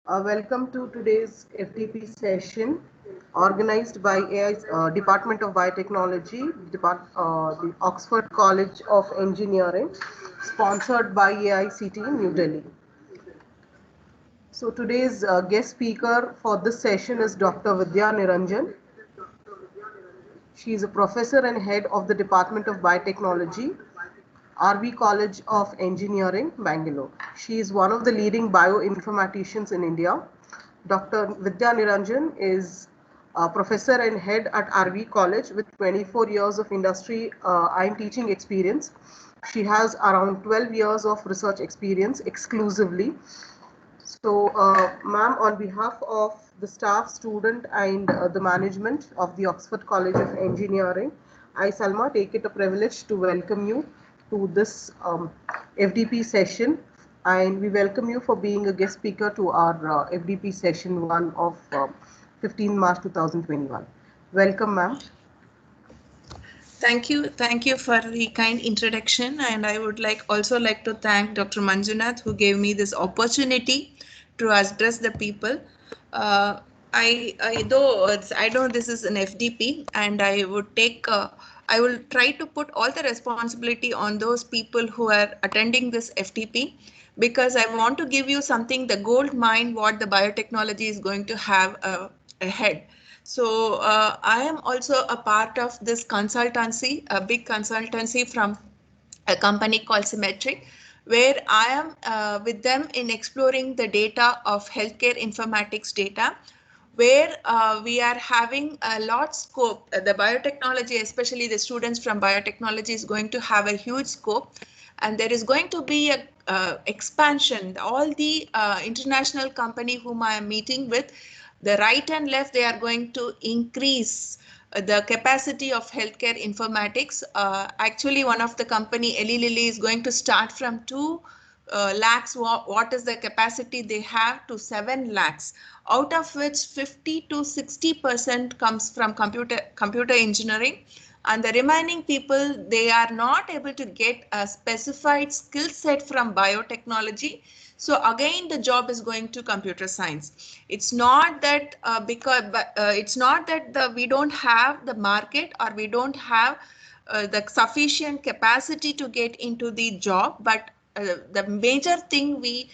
Welcome to today's FDP session organized by AI, Department of Biotechnology, the Oxford College of Engineering, sponsored by AICT New Delhi. So today's guest speaker for this session is Dr. Vidya Niranjan. She is a professor and head of the Department of Biotechnology, RV College of Engineering, Bangalore. She is one of the leading bioinformaticians in India. Dr. Vidya Niranjan is a professor and head at RV College with 24 years of industry and teaching experience. She has around 12 years of research experience exclusively. So, ma'am, on behalf of the staff, student, and the management of the Oxford College of Engineering, I, Salma, take it a privilege to welcome you to this FDP session, and we welcome you for being a guest speaker to our FDP session 1 of 15 March 2021. Welcome, ma'am. Thank you for the kind introduction, and I would also like to thank Dr. Manjunath who gave me this opportunity to address the people. Uh, I know this is an FDP, and I will try to put all the responsibility on those people who are attending this FDP, because I want to give you something, the gold mine, what the biotechnology is going to have ahead. So I am also a part of this consultancy, a big consultancy from a company called Symmetric, where I am with them in exploring the data of healthcare informatics data, where we are having a lot scope. The biotechnology, especially the students from biotechnology, is going to have a huge scope, and there is going to be a expansion. All the international company whom I am meeting with, the right and left, they are going to increase the capacity of healthcare informatics. Actually, one of the company, Eli Lilly, is going to start from 2 lakhs. What is the capacity they have, to 7 lakhs, out of which 50 to 60% comes from computer engineering, and the remaining people, they are not able to get a specified skill set from biotechnology. So again, the job is going to computer science. It's not that it's not that we don't have the market, or we don't have the sufficient capacity to get into the job, but the major thing we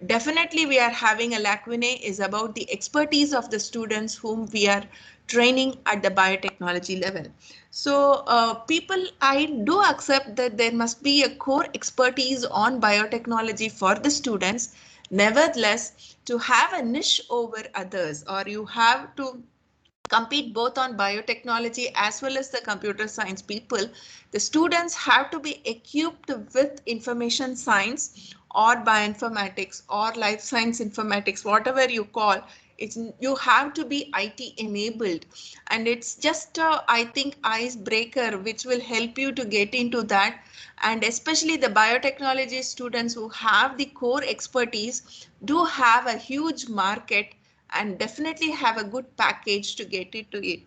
are having a lacunae is about the expertise of the students whom we are training at the biotechnology level. So I do accept that there must be a core expertise on biotechnology for the students. Nevertheless, to have a niche over others, or you have to compete both on biotechnology as well as the computer science people, the students have to be equipped with information science or bioinformatics or life science informatics, whatever you call it. You have to be IT enabled, and it's just I think icebreaker which will help you to get into that. And especially the biotechnology students who have the core expertise do have a huge market, and definitely have a good package to get into it.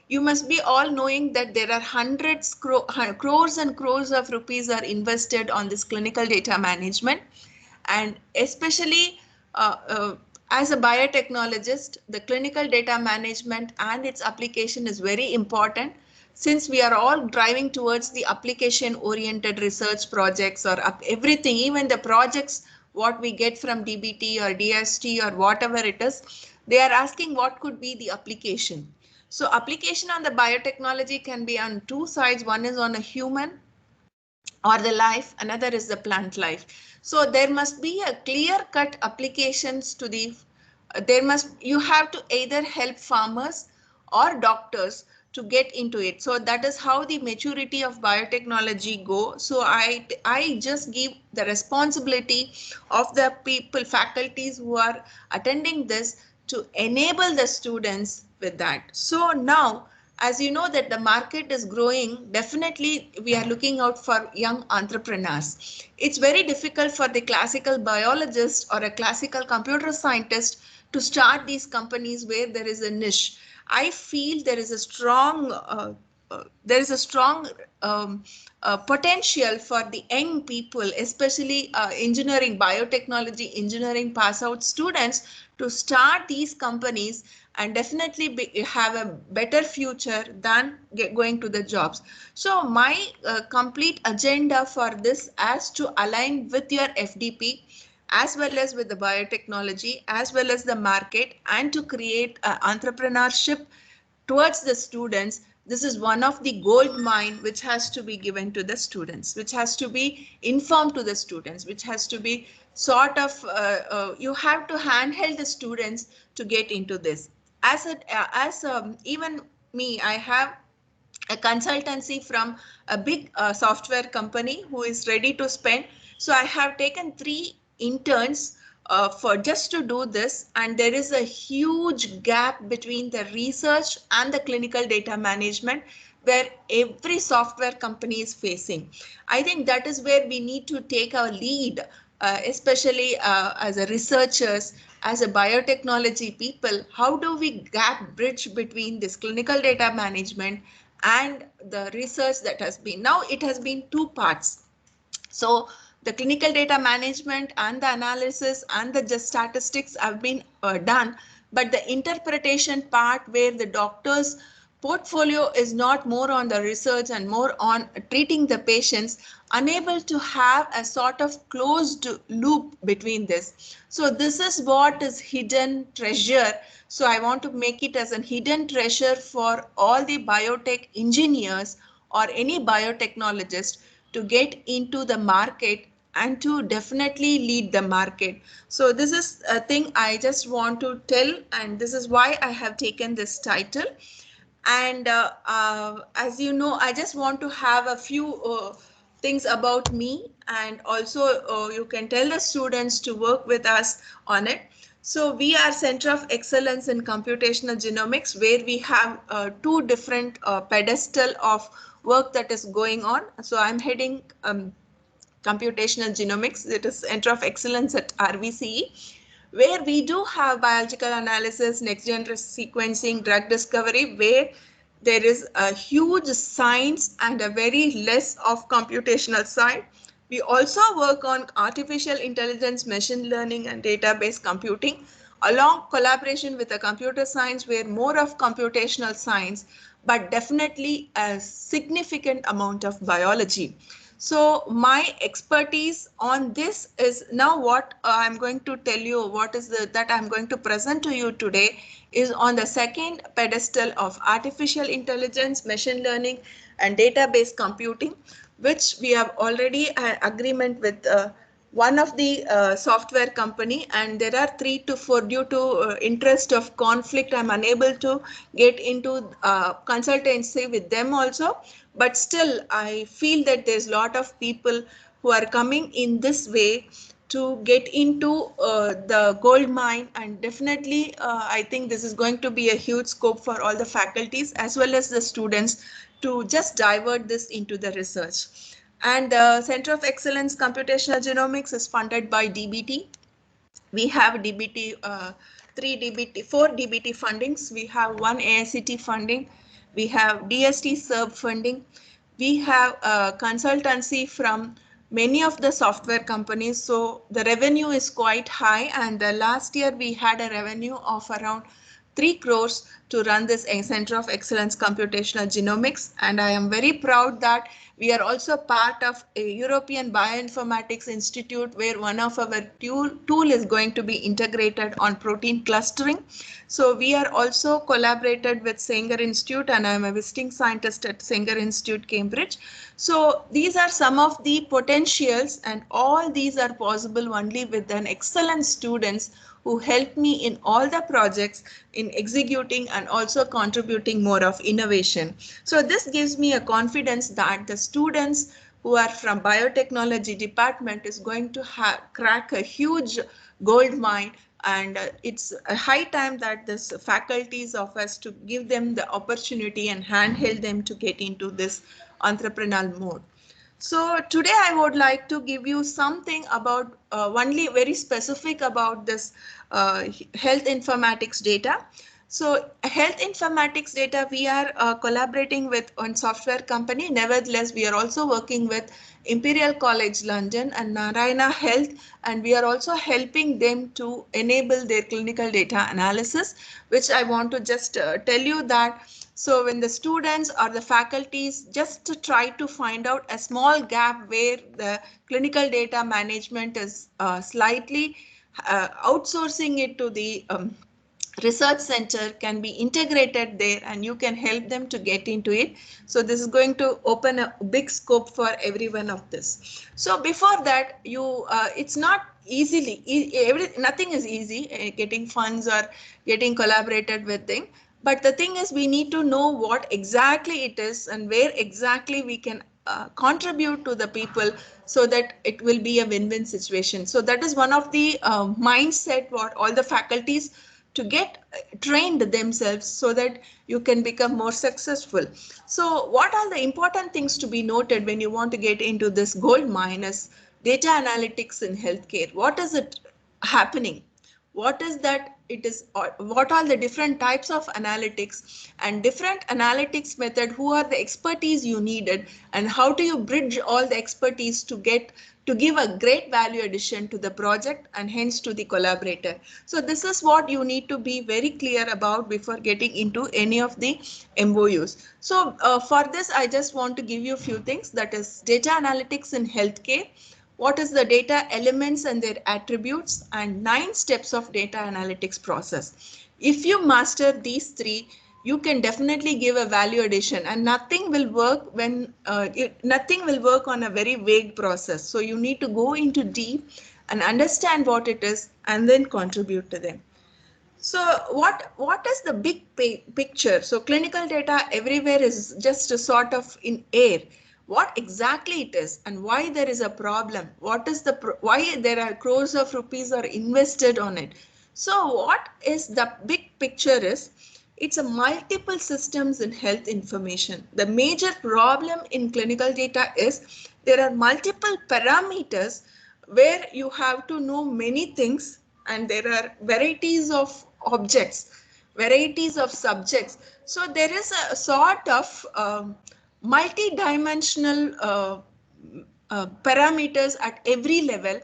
You must be all knowing that there are crores and crores of rupees are invested on this clinical data management, and especially as a biotechnologist, the clinical data management and its application is very important, since we are all driving towards the application oriented research projects, or everything, even the projects what we get from DBT or DST or whatever it is, they are asking what could be the application. So application on the biotechnology can be on two sides. One is on a human or the life, another is the plant life. So there must be a clear cut applications to the you have to either help farmers or doctors to get into it. So that is how the maturity of biotechnology go. So I just give the responsibility of the people, faculties who are attending this, to enable the students with that. So now, as you know that the market is growing, definitely we are looking out for young entrepreneurs. It's very difficult for the classical biologist or a classical computer scientist to start these companies where there is a niche. I feel there is a strong there is a strong potential for the young people, especially engineering, biotechnology, engineering pass out students to start these companies and definitely have a better future than going to the jobs. So my complete agenda for this is to align with your FDP as well as with the biotechnology as well as the market, and to create entrepreneurship towards the students. This is one of the gold mine which has to be given to the students, which has to be informed to the students, which has to be sort of you have to handheld the students to get into this. Even me, I have a consultancy from a big software company who is ready to spend. So I have taken 3 interns for just to do this, and there is a huge gap between the research and the clinical data management where every software company is facing. I think that is where we need to take our lead, especially as a researchers, as a biotechnology people. How do we gap bridge between this clinical data management and the research that has been? Now it has been 2 parts. So the clinical data management and the analysis and the just statistics have been done, but the interpretation part where the doctors portfolio is not more on the research and more on treating the patients, unable to have a sort of closed loop between this. So this is what is hidden treasure. So I want to make it as a hidden treasure for all the biotech engineers or any biotechnologist to get into the market and to definitely lead the market. So this is a thing I just want to tell, and this is why I have taken this title. And as you know, I just want to have a few things about me, and also you can tell the students to work with us on it. So we are Center of Excellence in Computational Genomics, where we have 2 different pedestal of work that is going on. So I'm heading computational genomics. It is Center of Excellence at RVCE, where we do have biological analysis, next generation sequencing, drug discovery, where there is a huge science and a very less of computational side. We also work on artificial intelligence, machine learning, and database computing, along collaboration with the computer science, where more of computational science, but definitely a significant amount of biology. So my expertise on this is now what I'm going to tell you, what is that I'm going to present to you today is on the second pedestal of artificial intelligence, machine learning, and database computing, which we have already an agreement with one of the software company, and there are 3 to 4 due to interest of conflict. I'm unable to get into consultancy with them also, but still I feel that there's a lot of people who are coming in this way to get into the gold mine, and definitely I think this is going to be a huge scope for all the faculties as well as the students to just divert this into the research. And the Center of Excellence Computational Genomics is funded by DBT. We have DBT, 4 DBT fundings. We have 1 AICT funding. We have DST SERB funding. We have consultancy from many of the software companies. So the revenue is quite high. And last year we had a revenue of around 3 crores to run this Center of Excellence Computational Genomics. And I am very proud that we are also part of a European Bioinformatics Institute, where one of our tool is going to be integrated on protein clustering. So we are also collaborated with Sanger Institute, and I am a visiting scientist at Sanger Institute, Cambridge. So these are some of the potentials, and all these are possible only with an excellent students who helped me in all the projects in executing and also contributing more of innovation. So this gives me a confidence that the students who are from biotechnology department is going to crack a huge gold mine, and it's a high time that this faculties of us to give them the opportunity and handheld them to get into this entrepreneurial mode. So today I would like to give you something about only very specific about this health informatics data. So health informatics data, we are collaborating with one software company. Nevertheless, we are also working with Imperial College London and Narayana Health, and we are also helping them to enable their clinical data analysis, which I want to just tell you that. So when the students or the faculties just to try to find out a small gap where the clinical data management is slightly outsourcing it to the research center, can be integrated there and you can help them to get into it. So this is going to open a big scope for every one of this. So before that, it's not easily, nothing is easy, getting funds or getting collaborated with thing. But the thing is, we need to know what exactly it is and where exactly we can contribute to the people so that it will be a win-win situation. So that is one of the mindset what all the faculties to get trained themselves so that you can become more successful. So what are the important things to be noted when you want to get into this gold mine is data analytics in healthcare? What is it happening? What is that it is, or what are the different types of analytics and different analytics method, who are the expertise you needed, and how do you bridge all the expertise to get to give a great value addition to the project and hence to the collaborator. So this is what you need to be very clear about before getting into any of the MOUs. So for this, I just want to give you a few things, that is data analytics in healthcare, what is the data elements and their attributes, and 9 steps of data analytics process. If you master these 3, you can definitely give a value addition, and nothing will work when nothing will work on a very vague process. So you need to go into deep and understand what it is and then contribute to them. So what is the big picture? So clinical data everywhere is just a sort of in air. What exactly it is and why there is a problem? What is the why there are crores of rupees are invested on it? So what is the big picture is, it's a multiple systems in health information. The major problem in clinical data is there are multiple parameters where you have to know many things, and there are varieties of objects, varieties of subjects. So there is a sort of multi-dimensional parameters at every level,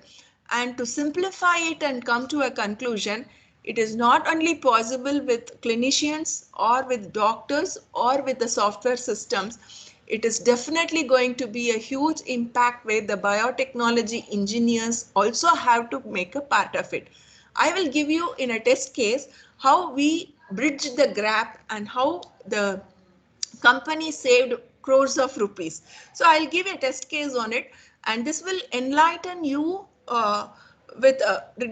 and to simplify it and come to a conclusion, it is not only possible with clinicians or with doctors or with the software systems. It is definitely going to be a huge impact where the biotechnology engineers also have to make a part of it. I will give you in a test case how we bridge the gap and how the company saved crores of rupees. So I'll give a test case on it, and this will enlighten you with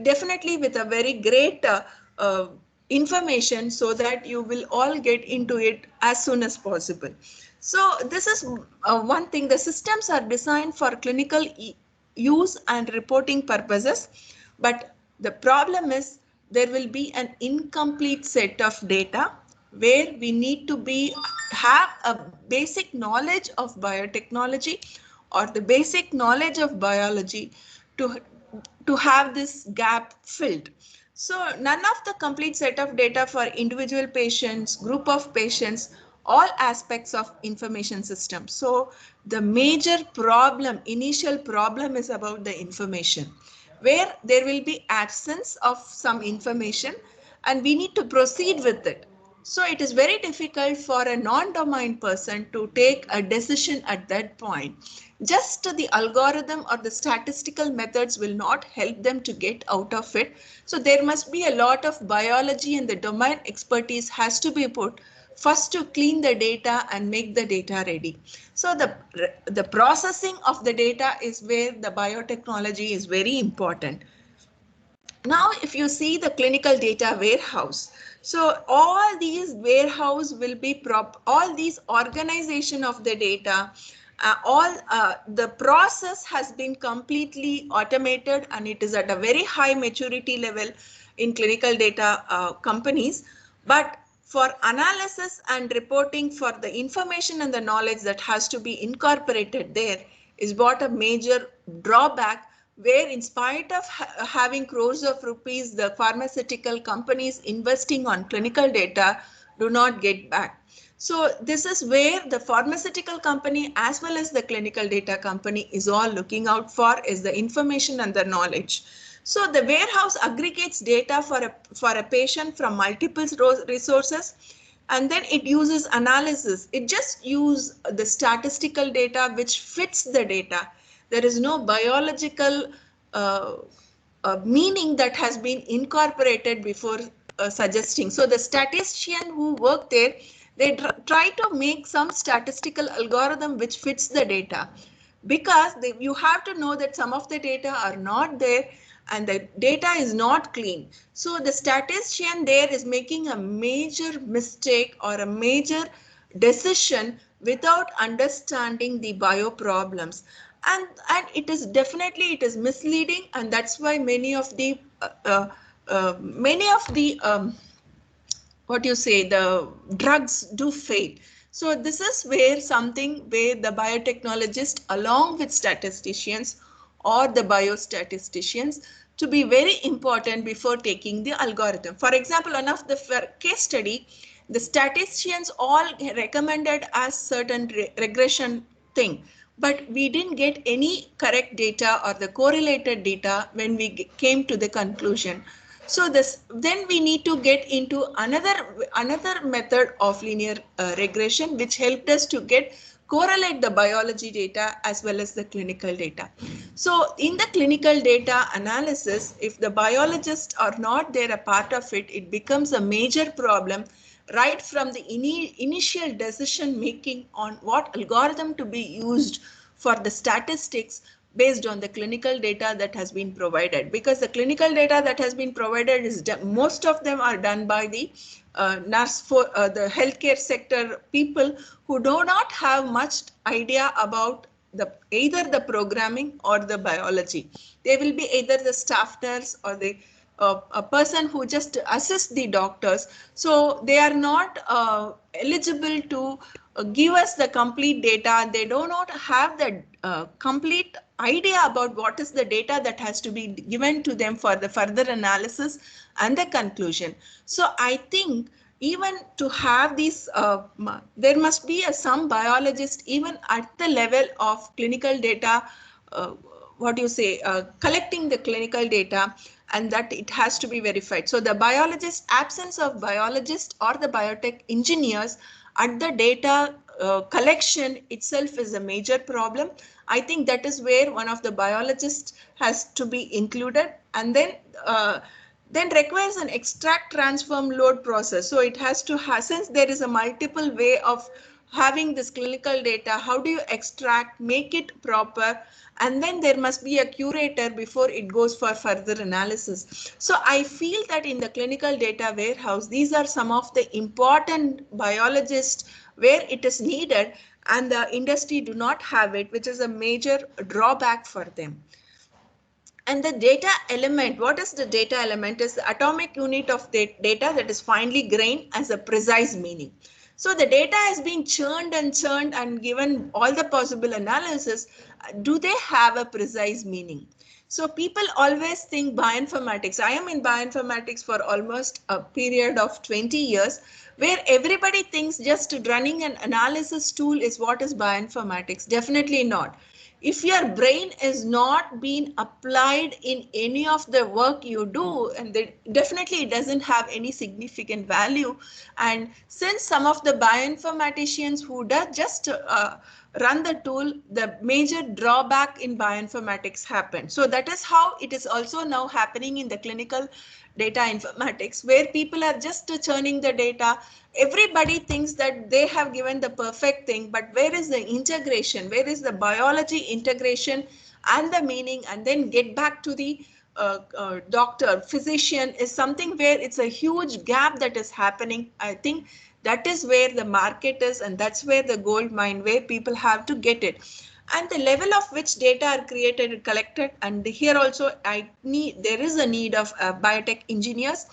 definitely with a very great information, so that you will all get into it as soon as possible. So this is one thing. The systems are designed for clinical use and reporting purposes, but the problem is there will be an incomplete set of data where we need to have a basic knowledge of biotechnology or the basic knowledge of biology to have this gap filled. So none of the complete set of data for individual patients, group of patients, all aspects of information system. So the major problem, initial problem is about the information, where there will be absence of some information and we need to proceed with it. So it is very difficult for a non-domain person to take a decision at that point. Just the algorithm or the statistical methods will not help them to get out of it. So there must be a lot of biology, and the domain expertise has to be put first to clean the data and make the data ready. So the processing of the data is where the biotechnology is very important. Now, if you see the clinical data warehouse, so all these warehouse will be all these organization of the data, the process has been completely automated, and it is at a very high maturity level in clinical data companies. But for analysis and reporting, for the information and the knowledge that has to be incorporated there, is what a major drawback where in spite of having crores of rupees, the pharmaceutical companies investing on clinical data do not get back. So this is where the pharmaceutical company as well as the clinical data company is all looking out for, is the information and the knowledge. So the warehouse aggregates data for a patient from multiple resources, and then it uses analysis. It just uses the statistical data which fits the data. There is no biological meaning that has been incorporated before suggesting. So the statistician who work there, they try to make some statistical algorithm which fits the data, because you have to know that some of the data are not there and the data is not clean. So the statistician there is making a major mistake or a major decision without understanding the bio problems. And it is definitely, it is misleading, and that's why many of the what you say, the drugs do fail. So this is where something where the biotechnologists along with statisticians or the biostatisticians to be very important before taking the algorithm. For example, one of the case study, the statisticians all recommended as certain regression thing, but we didn't get any correct data or the correlated data when we came to the conclusion. So this, then we need to get into another method of linear regression, which helped us to get correlate the biology data as well as the clinical data. So in the clinical data analysis, if the biologists are not there a part of it, it becomes a major problem right from the initial decision making on what algorithm to be used for the statistics based on the clinical data that has been provided, because the clinical data that has been provided is most of them are done by the nurse for the healthcare sector people who do not have much idea about either the programming or the biology. They will be either the staff nurse or the a person who just assists the doctors. So they are not eligible to give us the complete data. They do not have the complete idea about what is the data that has to be given to them for the further analysis and the conclusion. So I think even to have these, there must be some biologist even at the level of clinical data, what you say, collecting the clinical data, and that it has to be verified. So the biologist, absence of biologists or the biotech engineers at the data collection itself is a major problem. I think that is where one of the biologists has to be included, and then requires an extract transform load process. So it has to have, since there is a multiple way of having this clinical data, how do you extract, make it proper, and then there must be a curator before it goes for further analysis. So I feel that in the clinical data warehouse, these are some of the important biologists where it is needed, and the industry do not have it, which is a major drawback for them. And the data element, what is the data element? Is the atomic unit of the data that is finely grained as a precise meaning. So the data has been churned and given all the possible analysis. Do they have a precise meaning? So people always think bioinformatics. I am in bioinformatics for almost a period of 20 years, where everybody thinks just running an analysis tool is what is bioinformatics. Definitely not. If your brain is not being applied in any of the work you do, and definitely it doesn't have any significant value. And since some of the bioinformaticians who does just run the tool, the major drawback in bioinformatics happened. So that is how it is also now happening in the clinical data informatics, where people are just churning the data. Everybody thinks that they have given the perfect thing, but where is the integration? Where is the biology integration and the meaning? And then get back to the doctor, physician is something where it's a huge gap that is happening. I think that is where the market is, and that's where the gold mine, where people have to get it. And the level of which data are created and collected, and here also there is a need of biotech engineers.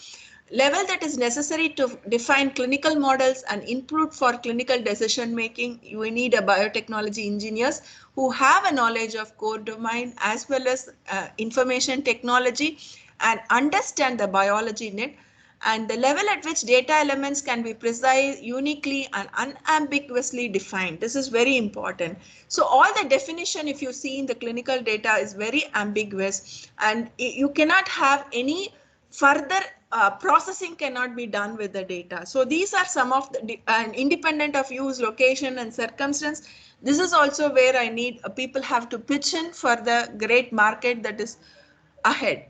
level that is necessary to define clinical models and input for clinical decision making. We need a biotechnology engineers who have a knowledge of core domain as well as information technology and understand the biology in it, and the level at which data elements can be precise, uniquely and unambiguously defined. This is very important. So all the definition, if you see in the clinical data, is very ambiguous, and you cannot have any further processing cannot be done with the data. So these are some of the independent of use, location and circumstance. This is also where I need people have to pitch in for the great market that is ahead.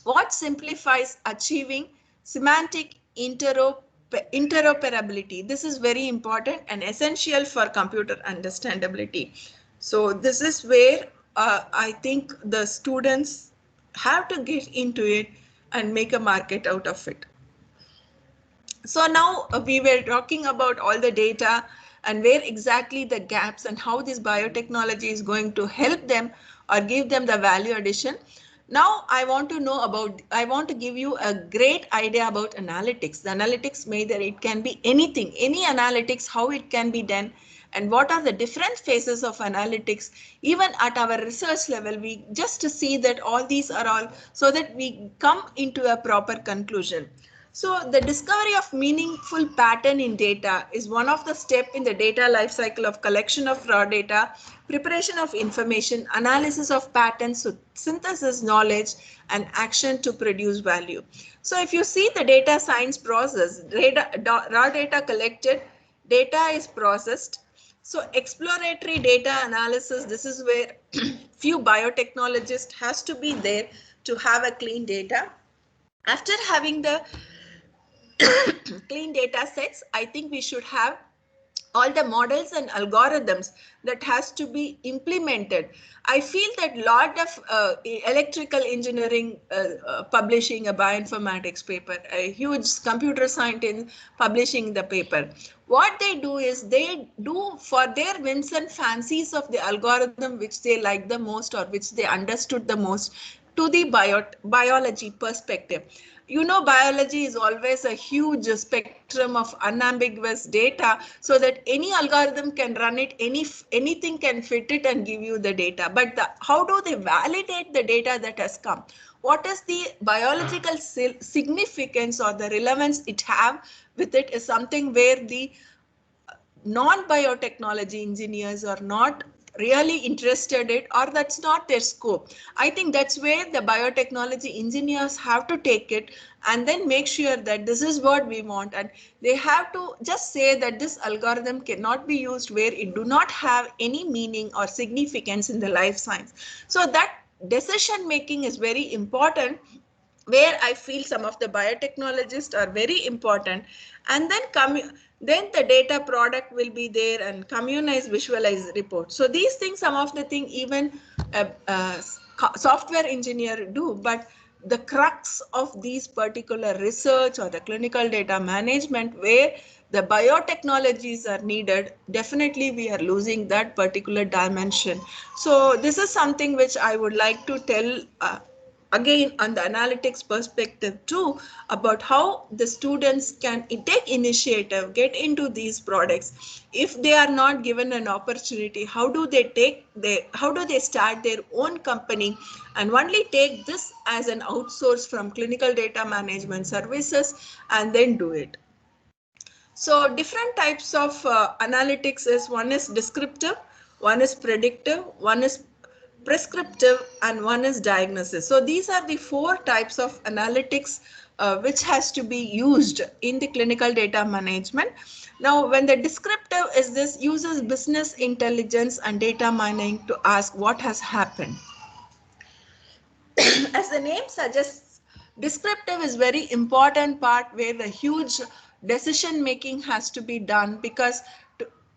What simplifies achieving semantic interoperability? This is very important and essential for computer understandability. So this is where I think the students have to get into it and make a market out of it. So now we were talking about all the data and where exactly the gaps and how this biotechnology is going to help them or give them the value addition. Now I want to give you a great idea about analytics. The analytics, either it can be anything, any analytics, how it can be done, and what are the different phases of analytics. Even at our research level, we just to see that all these are all so that we come into a proper conclusion. So the discovery of meaningful pattern in data is one of the steps in the data life cycle of collection of raw data, preparation of information, analysis of patterns, synthesis knowledge, and action to produce value. So if you see the data science process, raw data collected, data is processed. So exploratory data analysis, this is where few biotechnologists has to be there to have a clean data. After having the clean data sets, I think we should have all the models and algorithms that has to be implemented. I feel that lot of electrical engineering publishing a bioinformatics paper, a huge computer scientist publishing the paper. What they do is they do for their whims and fancies of the algorithm which they like the most or which they understood the most to the biology perspective. You know, biology is always a huge spectrum of unambiguous data, so that any algorithm can run it, anything can fit it and give you the data. But how do they validate the data that has come? What is the biological significance or the relevance it have with it is something where the non-biotechnology engineers are not really interested in, or that's not their scope. I think that's where the biotechnology engineers have to take it and then make sure that this is what we want, and they have to just say that this algorithm cannot be used where it do not have any meaning or significance in the life science. So that decision making is very important, where I feel some of the biotechnologists are very important. And then the data product will be there and communize, visualize report. So these things, some of the things even software engineer do, but the crux of these particular research or the clinical data management where the biotechnologies are needed, definitely we are losing that particular dimension. So this is something which I would like to tell again on the analytics perspective too, about how the students can take initiative, get into these products. If they are not given an opportunity, how do they start their own company and only take this as an outsource from clinical data management services and then do it. So different types of analytics is, one is descriptive, one is predictive, one is prescriptive, and one is diagnosis. So these are the four types of analytics which has to be used in the clinical data management. Now, when the descriptive is this, uses business intelligence and data mining to ask what has happened. As the name suggests, descriptive is very important part where the huge decision making has to be done, because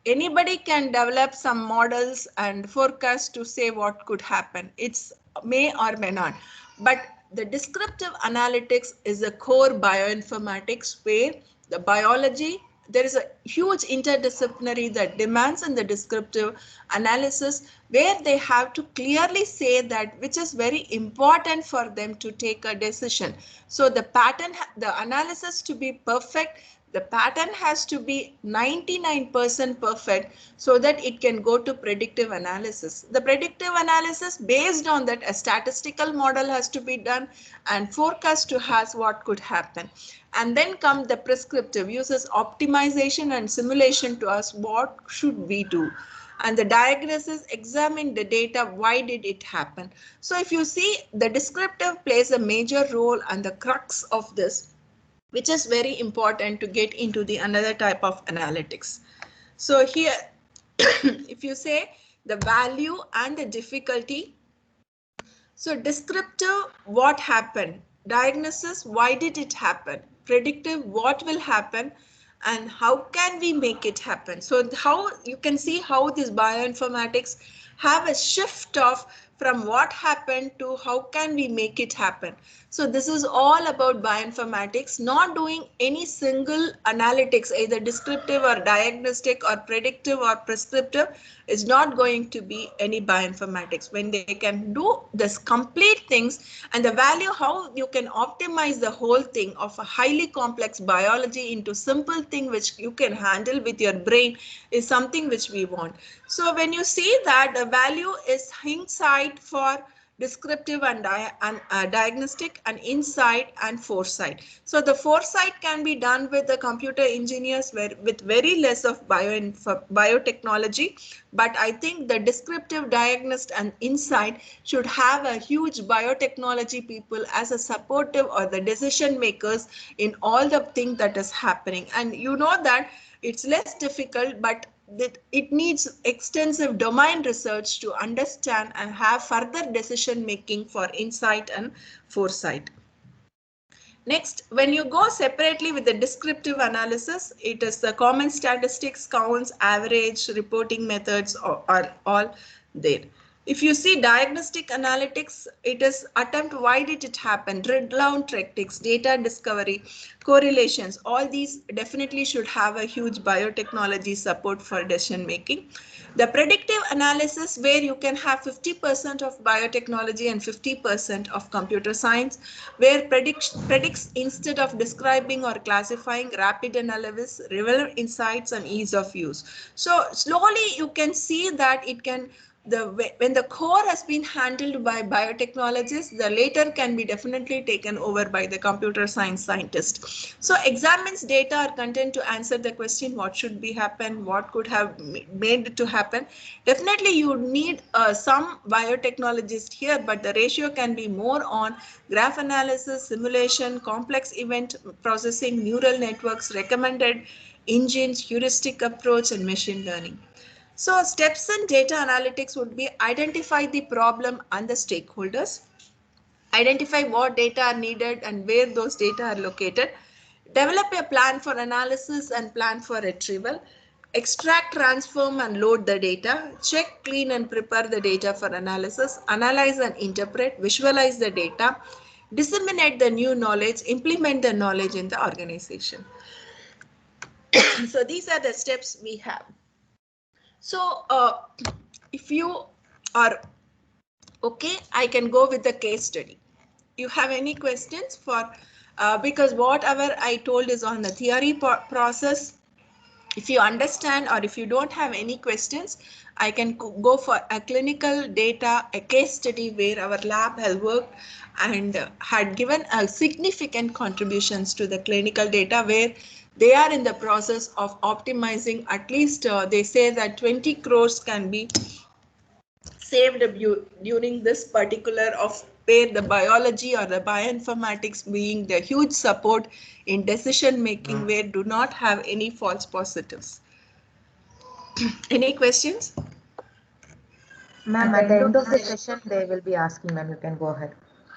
anybody can develop some models and forecast to say what could happen. It's may or may not. But the descriptive analytics is a core bioinformatics where the biology, there is a huge interdisciplinary that demands in the descriptive analysis, where they have to clearly say that which is very important for them to take a decision. So the pattern, the analysis to be perfect, the pattern has to be 99% perfect so that it can go to predictive analysis. The predictive analysis, based on that, a statistical model has to be done and forecast to has what could happen. And then come the prescriptive, uses optimization and simulation to us what should we do. And the diagnosis, examine the data, why did it happen. So if you see, the descriptive plays a major role and the crux of this, which is very important to get into the another type of analytics. So here, if you say the value and the difficulty, so descriptive, what happened, diagnosis, why did it happen, predictive, what will happen, and how can we make it happen. So how you can see how this bioinformatics have a shift of from what happened to how can we make it happen. So this is all about bioinformatics, not doing any single analytics, either descriptive or diagnostic or predictive or prescriptive, is not going to be any bioinformatics. When they can do this complete things, and the value how you can optimize the whole thing of a highly complex biology into simple thing which you can handle with your brain, is something which we want. So when you see that the value is hindsight for descriptive and diagnostic, and insight and foresight. So the foresight can be done with the computer engineers with very less of biotechnology, but I think the descriptive, diagnostic and insight should have a huge biotechnology people as a supportive or the decision makers in all the thing that is happening. And you know that it's less difficult, but that it needs extensive domain research to understand and have further decision making for insight and foresight. Next, when you go separately with the descriptive analysis, it is the common statistics, counts, average, reporting methods are all there. If you see diagnostic analytics, it is attempt why did it happen, drill down tactics, data discovery, correlations, all these definitely should have a huge biotechnology support for decision making. The predictive analysis, where you can have 50% of biotechnology and 50% of computer science, where predicts instead of describing or classifying, rapid analysis, relevant insights and ease of use. So slowly you can see that it can, when the core has been handled by biotechnologists, the later can be definitely taken over by the computer science scientist. So examines data or content to answer the question what should be happen, what could have made it to happen. Definitely you need some biotechnologist here, but the ratio can be more on graph analysis, simulation, complex event processing, neural networks, recommended engines, heuristic approach and machine learning. So steps in data analytics would be identify the problem and the stakeholders, identify what data are needed and where those data are located, develop a plan for analysis and plan for retrieval, extract, transform and load the data, check, clean and prepare the data for analysis, analyze and interpret, visualize the data, disseminate the new knowledge, implement the knowledge in the organization. So these are the steps we have. So if you are okay, I can go with the case study. You have any questions for, because whatever I told is on the theory process. If you understand or if you don't have any questions, I can go for a clinical data, a case study where our lab has worked and had given a significant contributions to the clinical data, where they are in the process of optimizing. At least they say that 20 crores can be saved during this particular of where the biology or the bioinformatics being the huge support in decision making, where do not have any false positives. Any questions? Ma'am, at the end of the session, they will be asking, ma'am, you can go ahead.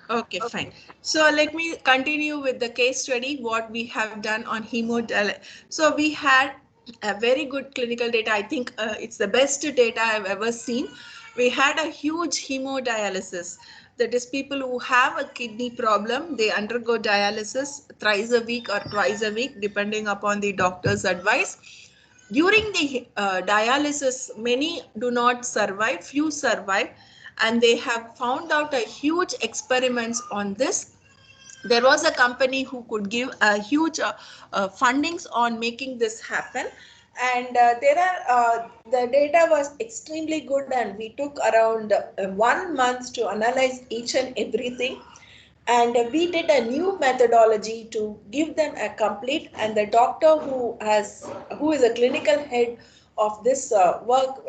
Okay, fine. So let me continue with the case study, what we have done on hemodialysis. So we had a very good clinical data. I think it's the best data I've ever seen. We had a huge hemodialysis That is, people who have a kidney problem, they undergo dialysis thrice a week or twice a week, depending upon the doctor's advice. During the dialysis, many do not survive, few survive, and they have found out a huge experiments on this. There was a company who could give a huge fundings on making this happen, and the data was extremely good, and we took around 1 month to analyze each and everything, and we did a new methodology to give them a complete, and the doctor who is a clinical head of this work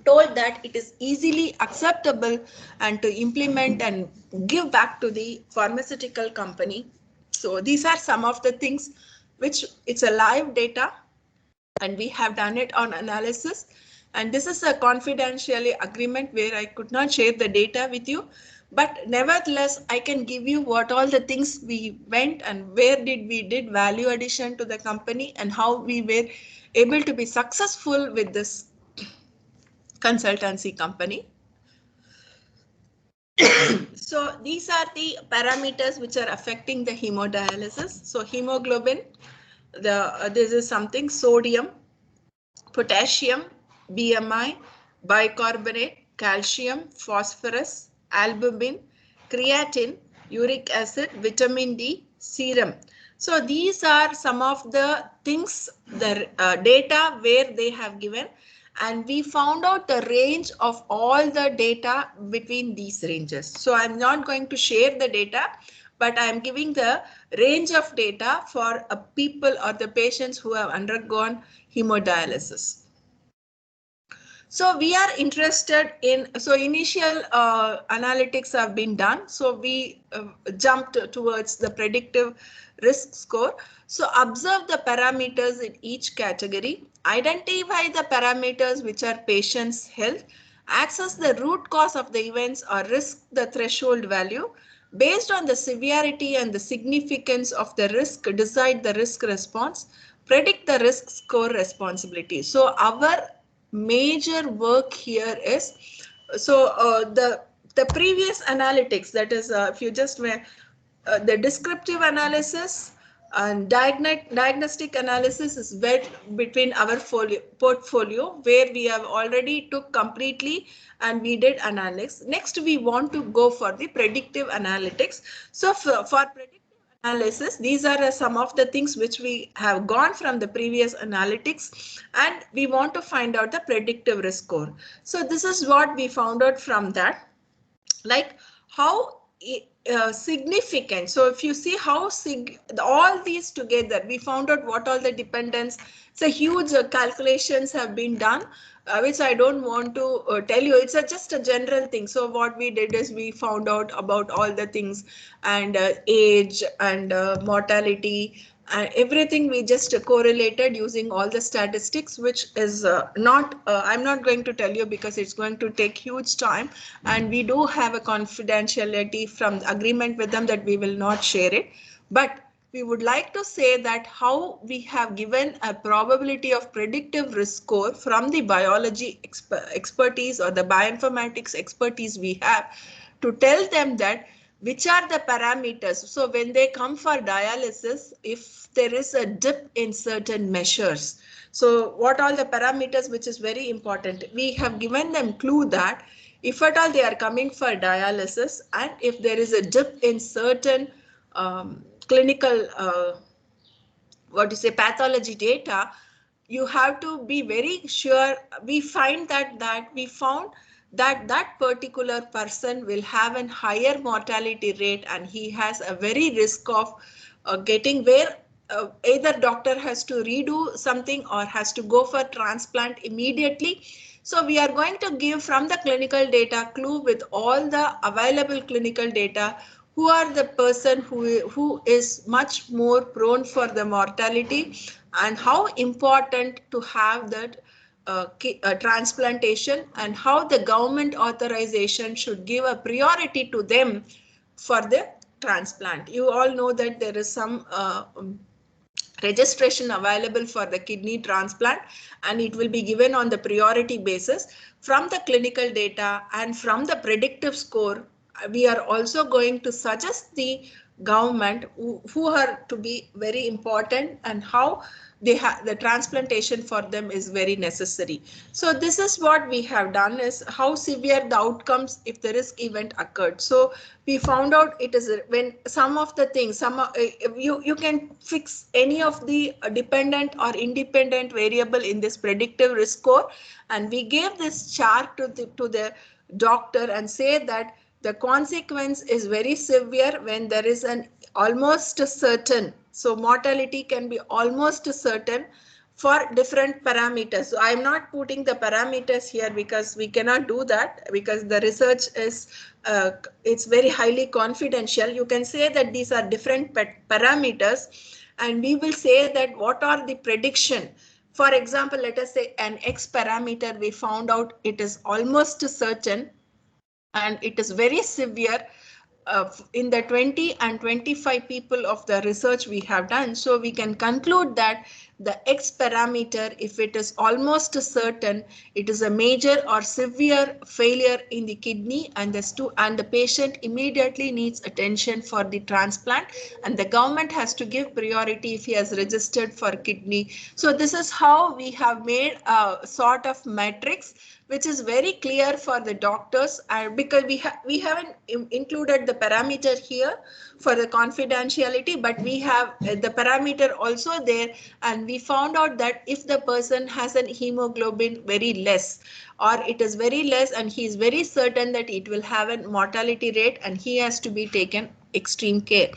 told that it is easily acceptable and to implement and give back to the pharmaceutical company. So these are some of the things which it's a live data, and we have done it on analysis, and this is a confidential agreement where I could not share the data with you, but nevertheless I can give you what all the things we went and where we did value addition to the company and how we were able to be successful with this consultancy company. So these are the parameters which are affecting the hemodialysis. So hemoglobin, this is something, sodium, potassium, BMI, bicarbonate, calcium, phosphorus, albumin, creatine, uric acid, vitamin D, serum. So these are some of the things, the data where they have given, and we found out the range of all the data between these ranges. So I'm not going to share the data, but I'm giving the range of data for people or the patients who have undergone hemodialysis. So we are interested in, so initial analytics have been done. So we jumped towards the predictive risk score. So observe the parameters in each category, identify the parameters which are patient's health, access the root cause of the events or risk the threshold value. Based on the severity and the significance of the risk, decide the risk response, predict the risk score responsibility. So our major work here is, so the previous analytics, that is if you just were the descriptive analysis and diagnostic analysis is where between our portfolio where we have already took completely and we did analytics. Next we want to go for the predictive analytics. So for predictive analysis, these are some of the things which we have gone from the previous analytics, and we want to find out the predictive risk score. So this is what we found out from that, like how significant. So if you see how all these together, we found out what all the dependence. So huge calculations have been done, which I don't want to tell you. It's just a general thing. So what we did is we found out about all the things, and age and mortality and everything. We just correlated using all the statistics, which is I'm not going to tell you because it's going to take huge time, and we do have a confidentiality from the agreement with them that we will not share it. But we would like to say that how we have given a probability of predictive risk score from the biology expertise or the bioinformatics expertise we have, to tell them that which are the parameters. So when they come for dialysis, if there is a dip in certain measures, so what all the parameters, which is very important, we have given them clue that if at all they are coming for dialysis, and if there is a dip in certain clinical pathology data, you have to be very sure. We found that particular person will have a higher mortality rate, and he has a very risk of getting where either doctor has to redo something or has to go for transplant immediately. So we are going to give from the clinical data clue with all the available clinical data, who are the person who is much more prone for the mortality, and how important to have that transplantation, and how the government authorization should give a priority to them for the transplant. You all know that there is some registration available for the kidney transplant, and it will be given on the priority basis from the clinical data and from the predictive score we are also going to suggest the government who are to be very important and how they have the transplantation for them is very necessary. So this is what we have done, is how severe the outcomes if the risk event occurred. So we found out it is when some of the things, you can fix any of the dependent or independent variable in this predictive risk score, and we gave this chart to the doctor and say that the consequence is very severe when there is an almost certain, so mortality can be almost certain for different parameters. So I'm not putting the parameters here because we cannot do that, because the research is it's very highly confidential. You can say that these are different parameters, and we will say that what are the prediction. For example, let us say an X parameter, we found out it is almost certain and it is very severe in the 20 and 25 people of the research we have done. So we can conclude that the X parameter, if it is almost certain, it is a major or severe failure in the kidney, and the patient immediately needs attention for the transplant, and the government has to give priority if he has registered for kidney. So this is how we have made a sort of matrix which is very clear for the doctors, and because we haven't included the parameter here for the confidentiality, but we have the parameter also there, and we found out that if the person has an hemoglobin very less, or it is very less and he is very certain that it will have a mortality rate, and he has to be taken extreme care.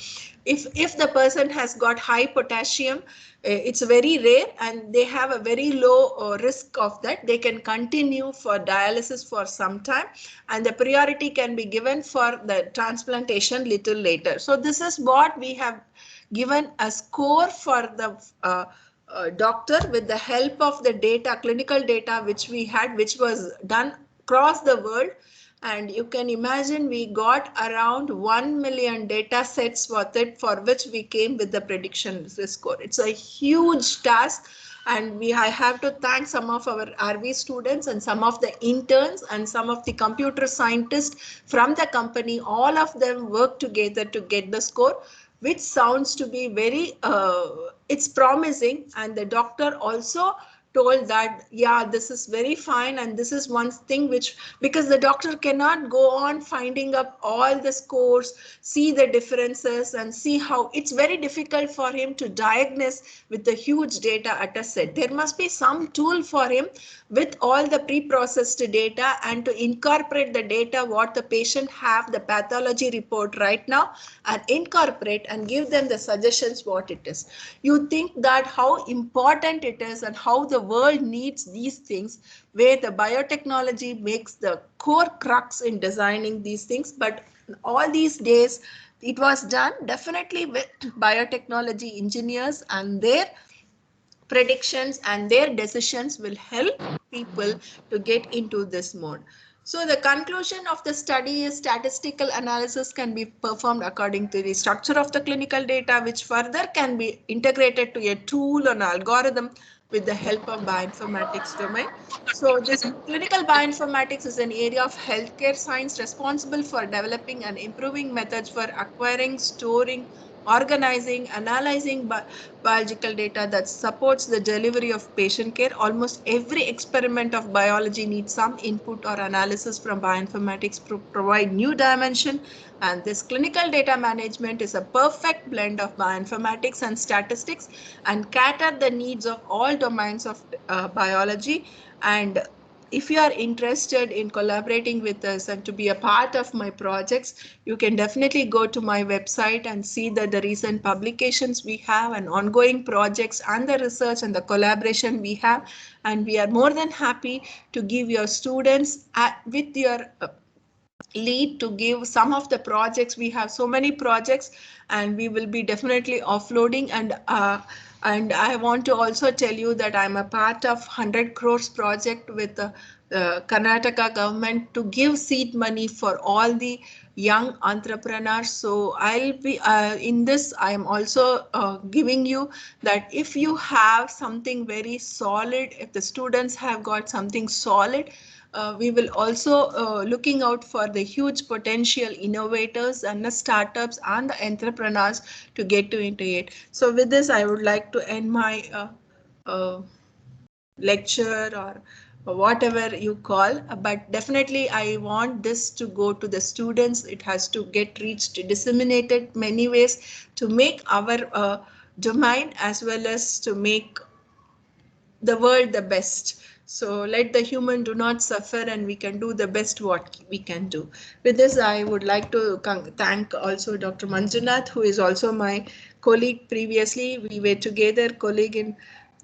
If the person has got high potassium, it's very rare and they have a very low risk of that, they can continue for dialysis for some time, and the priority can be given for the transplantation little later. So this is what we have given a score for the doctor with the help of the data, clinical data which we had, which was done across the world. And you can imagine we got around 1 million data sets worth it, for which we came with the prediction risk score. It's a huge task, and I have to thank some of our RV students and some of the interns and some of the computer scientists from the company. All of them work together to get the score, which sounds to be very it's promising. And the doctor also told that, yeah, this is very fine, and this is one thing which, because the doctor cannot go on finding up all the scores, see the differences and see how it's very difficult for him to diagnose with the huge data at a set. There must be some tool for him with all the pre-processed data, and to incorporate the data what the patient have, the pathology report right now, and incorporate and give them the suggestions what it is. You think that how important it is and how the world needs these things, where the biotechnology makes the core crux in designing these things. But all these days it was done definitely with biotechnology engineers, and their predictions and their decisions will help people to get into this mode. So the conclusion of the study is statistical analysis can be performed according to the structure of the clinical data, which further can be integrated to a tool and algorithm with the help of bioinformatics domain. So this clinical bioinformatics is an area of healthcare science responsible for developing and improving methods for acquiring, storing, organizing, analyzing biological data that supports the delivery of patient care. Almost every experiment of biology needs some input or analysis from bioinformatics to provide new dimension, and this clinical data management is a perfect blend of bioinformatics and statistics and cater the needs of all domains of biology. And if you are interested in collaborating with us and to be a part of my projects, you can definitely go to my website and see that the recent publications we have and ongoing projects and the research and the collaboration we have. And we are more than happy to give your students with your lead to give some of the projects. We have so many projects, and we will be definitely offloading. And I want to also tell you that I'm a part of 100 crores project with the Karnataka government to give seed money for all the young entrepreneurs. So I'll be in this. I am also giving you that if you have something very solid, if the students have got something solid, we will also looking out for the huge potential innovators and the startups and the entrepreneurs to get to into it. So with this, I would like to end my lecture or whatever you call, but definitely I want this to go to the students. It has to get reached, disseminated many ways to make our domain as well as to make the world the best. So let the human do not suffer and we can do the best what we can do. With this, I would like to thank also Dr. Manjunath, who is also my colleague previously. We were together colleague in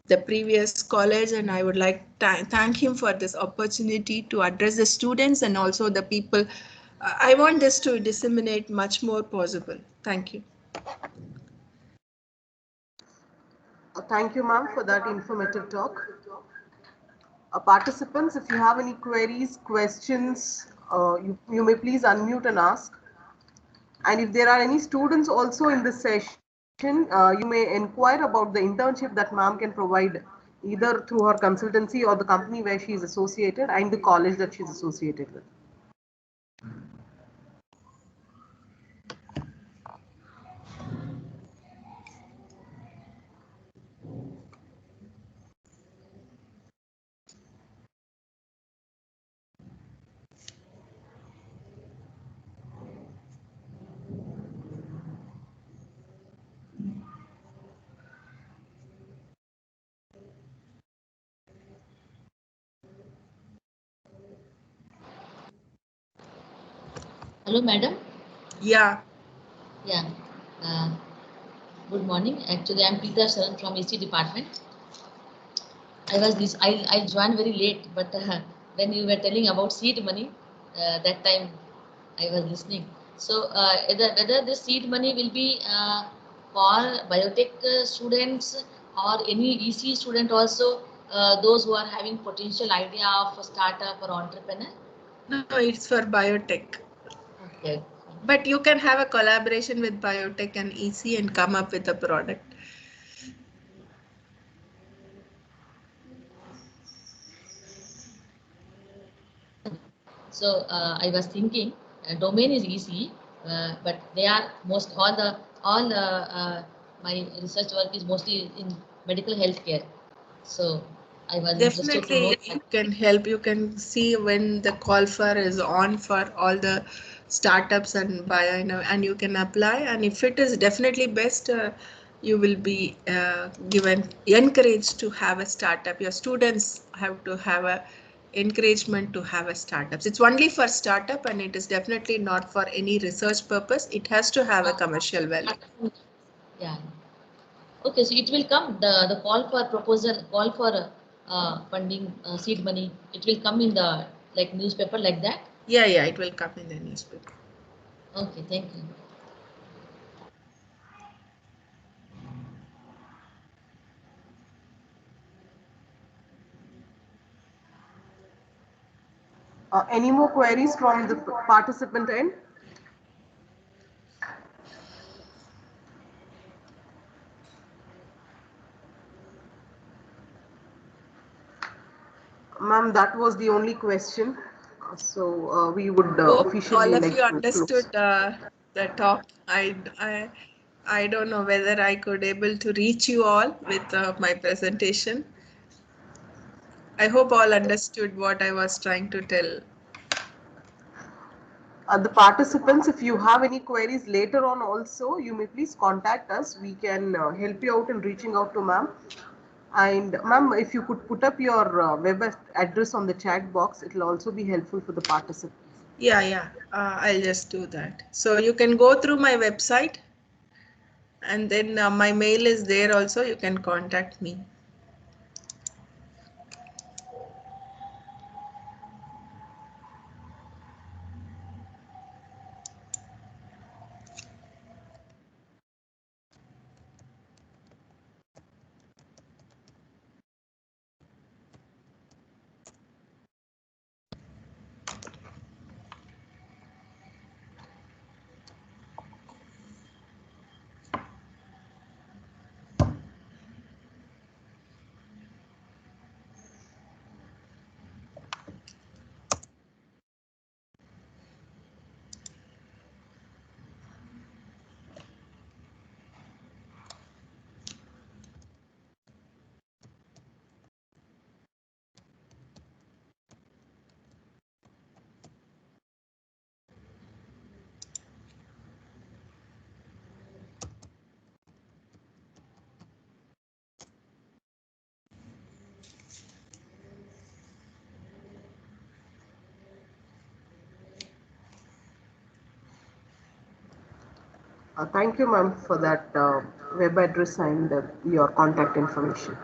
the previous college, and I would like to thank him for this opportunity to address the students and also the people. I want this to disseminate much more possible. Thank you. Thank you, ma'am, for that informative talk. Participants, if you have any queries, questions, you may please unmute and ask. And if there are any students also in this session, you may inquire about the internship that ma'am can provide either through her consultancy or the company where she is associated and the college that she is associated with. Hello, madam. Yeah. Yeah. Good morning. Actually, I'm Peter Sharan from EC department. I joined very late, but when you were telling about seed money, that time I was listening. So whether this seed money will be for biotech students or any EC student also, those who are having potential idea of a startup or entrepreneur? No, it's for biotech. Okay. But you can have a collaboration with biotech and EC and come up with a product. So I was thinking, domain is easy, but they are my research work is mostly in medical healthcare. So I was interested to know. Definitely, you can help. You can see when the call for is on for all the startups and bio, and you can apply. And if it is definitely best, you will be given encouraged to have a startup. Your students have to have a encouragement to have a startups. It's only for startup, and it is definitely not for any research purpose. It has to have a commercial value. Yeah. Okay, so it will come the call for proposal, call for funding seed money. It will come in the like newspaper like that. Yeah, it will come in the newspaper. Okay, thank you. Any more queries from the participant end? Ma'am, that was the only question. So we would officially all of like you to understood close. the talk. I don't know whether I could able to reach you all with my presentation. I hope all understood what I was trying to tell. The participants, if you have any queries later on also, you may please contact us. We can help you out in reaching out to ma'am. And ma'am, if you could put up your web address on the chat box, it will also be helpful for the participants. Yeah. I'll just do that. So you can go through my website, and then my mail is there also. You can contact me. Thank you, ma'am, for that web address and your contact information.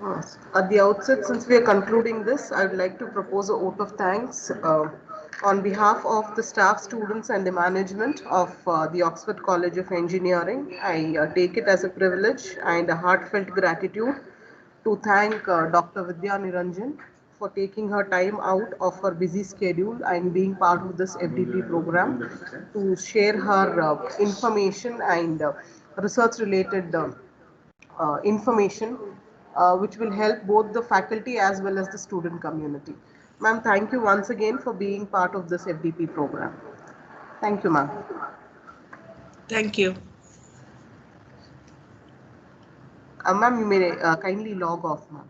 Yes. At the outset, since we are concluding this, I would like to propose a vote of thanks on behalf of the staff, students, and the management of the Oxford College of Engineering. I take it as a privilege and a heartfelt gratitude to thank Dr. Vidya Niranjan for taking her time out of her busy schedule and being part of this FDP program to share her information and research related information which will help both the faculty as well as the student community. Ma'am, thank you once again for being part of this FDP program. Thank you, ma'am. Thank you. Ma'am, you may kindly log off, ma'am.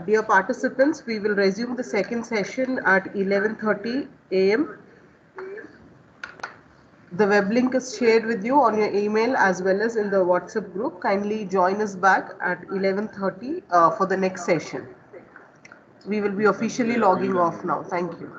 Dear participants, we will resume the second session at 11:30 a.m. The web link is shared with you on your email as well as in the WhatsApp group. Kindly join us back at 11:30 for the next session. We will be officially logging off now. Thank you.